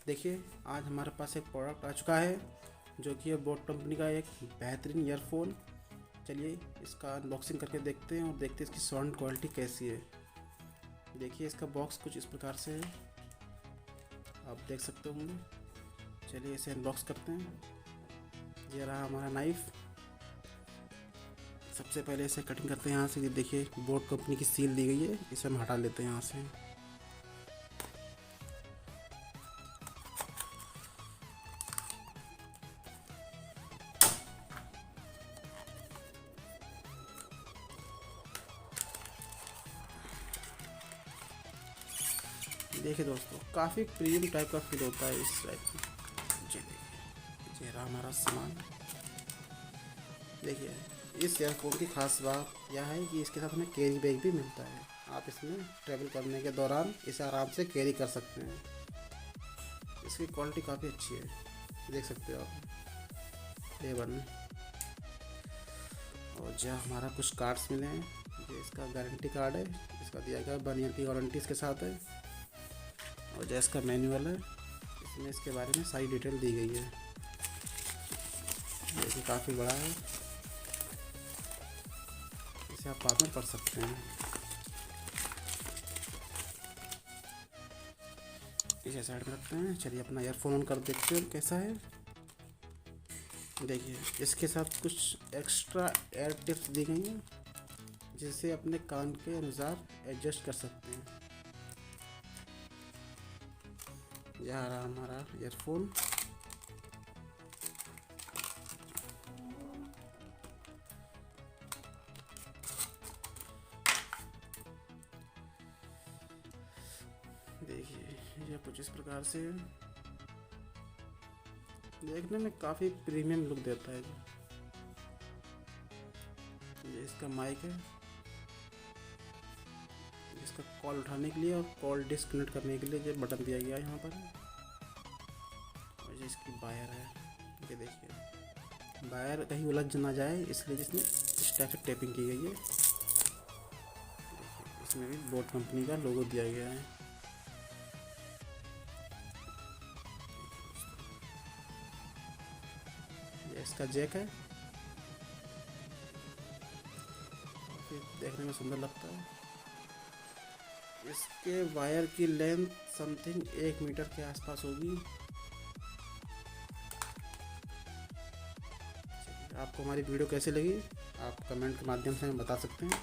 देखिए आज हमारे पास एक प्रोडक्ट आ चुका है जो कि है बोट कंपनी का एक बेहतरीन ईयरफोन। चलिए इसका अनबॉक्सिंग करके देखते हैं और देखते हैं इसकी साउंड क्वालिटी कैसी है। देखिए इसका बॉक्स कुछ इस प्रकार से है, आप देख सकते होंगे। चलिए इसे अनबॉक्स करते हैं। ये रहा हमारा नाइफ। सबसे पहले इसे कटिंग करते हैं यहाँ से। ये देखिए बोट कंपनी की सील दी गई है, इसे हम हटा लेते हैं यहाँ से। देखिए दोस्तों, काफ़ी प्रीमियम टाइप का फील होता है इस टाइप में। जी देखिए, ये रहा हमारा सामान। देखिए इस ईयरफोन की खास बात यह है कि इसके साथ हमें कैरी बैग भी मिलता है। आप इसमें ट्रैवल करने के दौरान इसे आराम से कैरी कर सकते हैं। इसकी क्वालिटी काफ़ी अच्छी है, देख सकते हो आप A1। और जो हमारा कुछ कार्ड्स मिले हैं, ये इसका गारंटी कार्ड है, इसका दिया गया 1 ईयर की वारंटी इसके साथ है। और जो इसका मैनुअल है, इसमें इसके बारे में सारी डिटेल दी गई है। देखिए काफ़ी बड़ा है, इसे आप बाद में पढ़ सकते हैं। इसे साइड में रखते हैं। चलिए अपना ईयरफोन ऑन कर देखते हैं कैसा है। देखिए इसके साथ कुछ एक्स्ट्रा एयर टिप्स दी गई हैं, जिसे अपने कान के अनुसार एडजस्ट कर सकते हैं। यह रहा हमारा ईयरफोन। देखिए यह कुछ इस प्रकार से है। देखने में काफ़ी प्रीमियम लुक देता है। ये इसका माइक है, इसका कॉल उठाने के लिए और कॉल डिस्कनेक्ट करने के लिए ये बटन दिया गया है यहाँ पर। और ये इसकी वायर है, ये देखिए वायर कहीं उलझ ना जाए इसलिए जिसमें इस टाइप से टेपिंग की गई है। इसमें भी बोट कंपनी का लोगो दिया गया है। ये इसका जैक है, देखने में सुंदर लगता है। इसके वायर की लेंथ समथिंग 1 मीटर के आसपास होगी। आपको हमारी वीडियो कैसी लगी आप कमेंट के माध्यम से हमें बता सकते हैं।